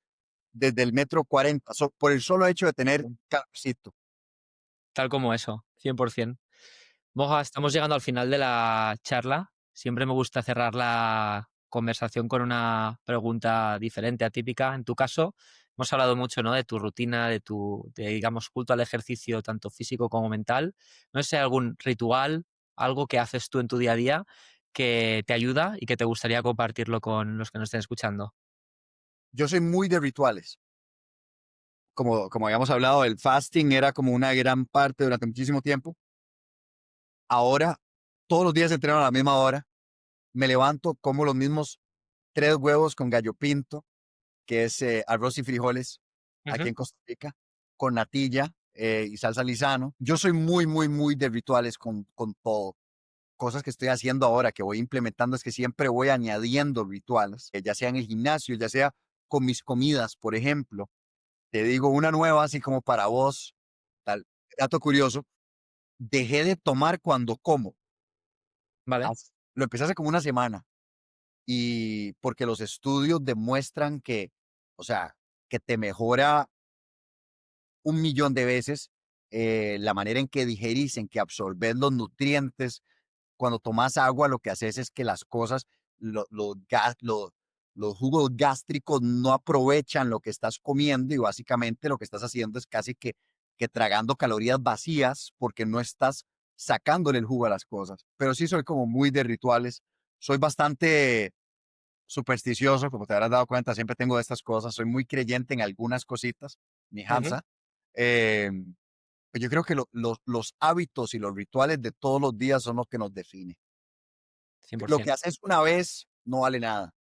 desde el metro 40, por el solo hecho de tener calorcito. tal como eso, 100%. Moja, estamos llegando al final de la charla. Siempre me gusta cerrar la conversación con una pregunta diferente, atípica. En tu caso, hemos hablado mucho, ¿no?, de tu rutina, digamos, culto al ejercicio, tanto físico como mental. No sé si hay algún ritual, algo que haces tú en tu día a día que te ayuda y que te gustaría compartirlo con los que nos estén escuchando. Yo soy muy de rituales. Como habíamos hablado, el fasting era como una gran parte durante muchísimo tiempo. Ahora, todos los días entreno a la misma hora. Me levanto, como los mismos 3 huevos con gallo pinto, que es arroz y frijoles, aquí Ujú. en Costa Rica. con natilla y salsa Lizano. Yo soy muy, muy, muy de rituales con todo. Cosas que estoy haciendo ahora, que voy implementando, es que siempre voy añadiendo rituales, ya sea en el gimnasio, ya sea con mis comidas, por ejemplo. Te digo una nueva, así como para vos, tal dato curioso, dejé de tomar cuando como. ¿Vale? Lo empecé hace como una semana y porque los estudios demuestran que, o sea, que te mejora 1.000.000 de veces la manera en que digerís, en que absorbes los nutrientes. Cuando tomas agua, lo que haces es que las cosas, los jugos gástricos no aprovechan lo que estás comiendo y básicamente lo que estás haciendo es casi que tragando calorías vacías porque no estás sacándole el jugo a las cosas. Pero sí soy como muy de rituales. Soy bastante supersticioso, como te habrás dado cuenta, siempre tengo de estas cosas. Soy muy creyente en algunas cositas, mi Ujú, Hamza. Eh, pues yo creo que los hábitos y los rituales de todos los días son lo que nos define. Lo que 100%. haces una vez no vale nada.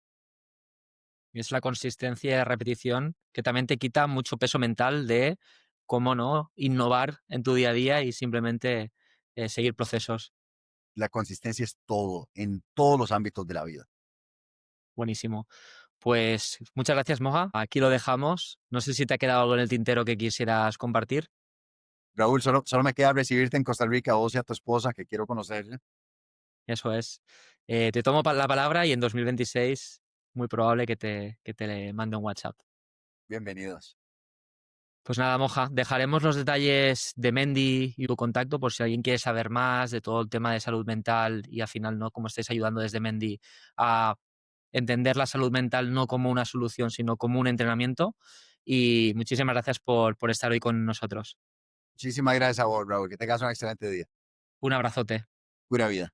Y es la consistencia y la repetición que también te quita mucho peso mental de cómo no innovar en tu día a día y simplemente seguir procesos. La consistencia es todo, en todos los ámbitos de la vida. Buenísimo. Pues muchas gracias, Moja. Aquí lo dejamos. No sé si te ha quedado algo en el tintero que quisieras compartir. Raúl, solo me queda recibirte en Costa Rica, a vos y a tu esposa, que quiero conocerle. Eso es. Te tomo la palabra y en 2026 muy probable que te mande un WhatsApp. Bienvenidos. Pues nada, Moja, dejaremos los detalles de Mendy y tu contacto por si alguien quiere saber más de todo el tema de salud mental y al final, ¿no? Cómo estáis ayudando desde Mendy a entender la salud mental no como una solución, sino como un entrenamiento. Y muchísimas gracias por estar hoy con nosotros. Muchísimas gracias a vos, Raúl. Que tengas un excelente día. Un abrazote. Pura vida.